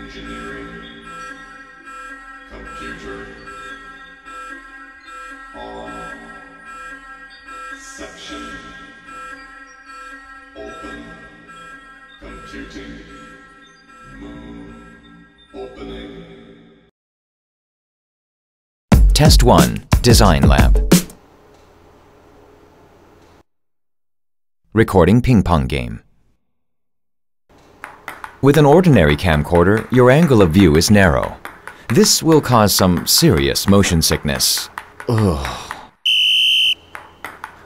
Engineering, computer, on, section, open, computing, moon, opening. Test 1, Design Lab. Recording ping pong game. With an ordinary camcorder, your angle of view is narrow. This will cause some serious motion sickness. Ugh.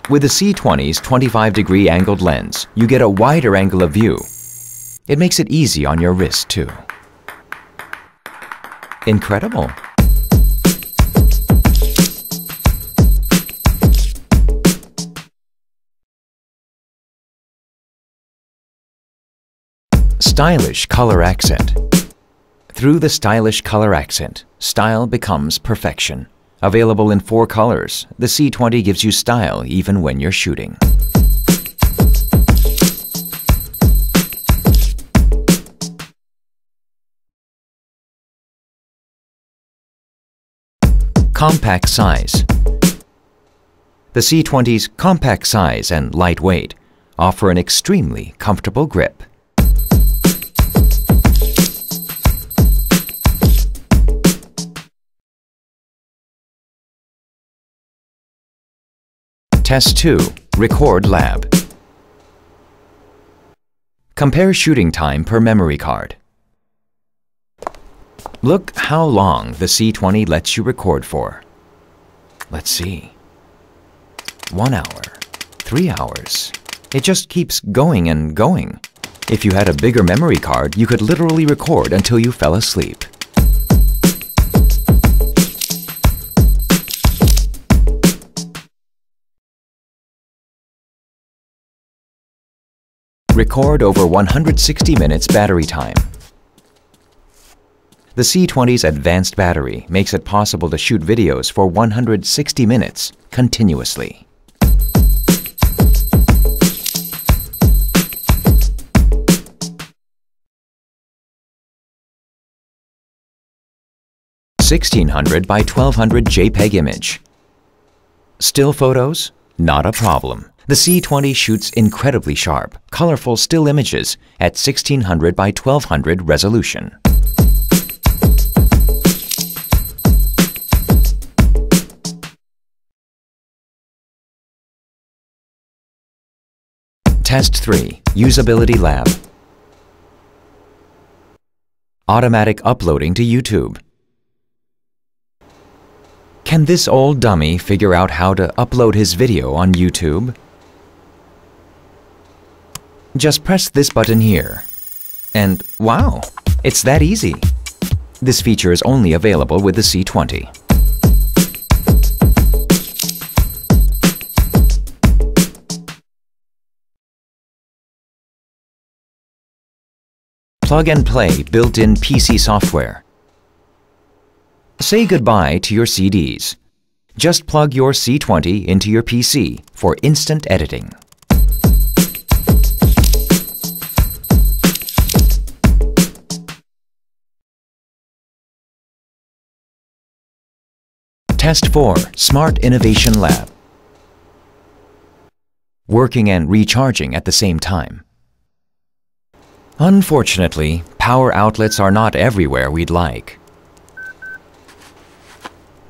With the C20's 25-degree angled lens, you get a wider angle of view. It makes it easy on your wrist, too. Incredible! Stylish color accent. Through the stylish color accent, style becomes perfection. Available in 4 colors, the C20 gives you style even when you're shooting. Compact size. The C20's compact size and lightweight offer an extremely comfortable grip. Test 2, Record Lab. Compare shooting time per memory card. Look how long the C20 lets you record for. Let's see. 1 hour, 3 hours. It just keeps going and going. If you had a bigger memory card, you could literally record until you fell asleep. Record over 160 minutes battery time. The C20's advanced battery makes it possible to shoot videos for 160 minutes continuously. (1600 by 1200 JPEG image). Still photos? Not a problem. The C20 shoots incredibly sharp, colorful still images at 1600 by 1200 resolution. Test 3, Usability Lab. Automatic uploading to YouTube. Can this old dummy figure out how to upload his video on YouTube? Just press this button here. And wow, it's that easy. This feature is only available with the C20. Plug and play built-in PC software. Say goodbye to your CDs. Just plug your C20 into your PC for instant editing. Test 4, Smart Innovation Lab. Working and recharging at the same time. Unfortunately, power outlets are not everywhere we'd like.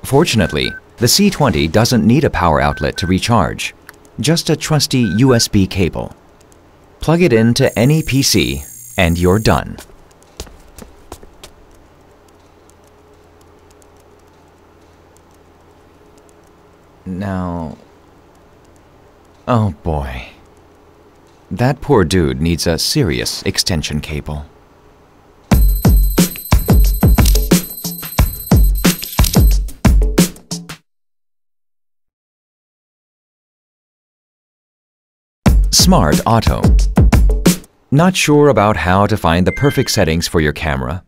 Fortunately, the C20 doesn't need a power outlet to recharge, just a trusty USB cable. Plug it into any PC and you're done. Now, oh boy, that poor dude needs a serious extension cable. Smart Auto. Not sure about how to find the perfect settings for your camera?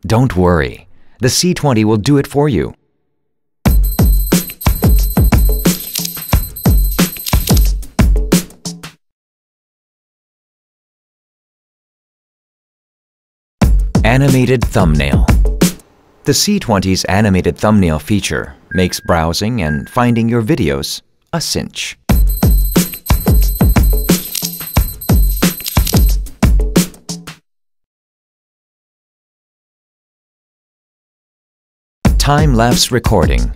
Don't worry, the C20 will do it for you. Animated thumbnail. The C20's animated thumbnail feature makes browsing and finding your videos a cinch. Time-lapse recording.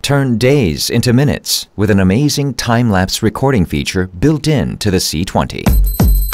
Turn days into minutes with an amazing time-lapse recording feature built in to the C20.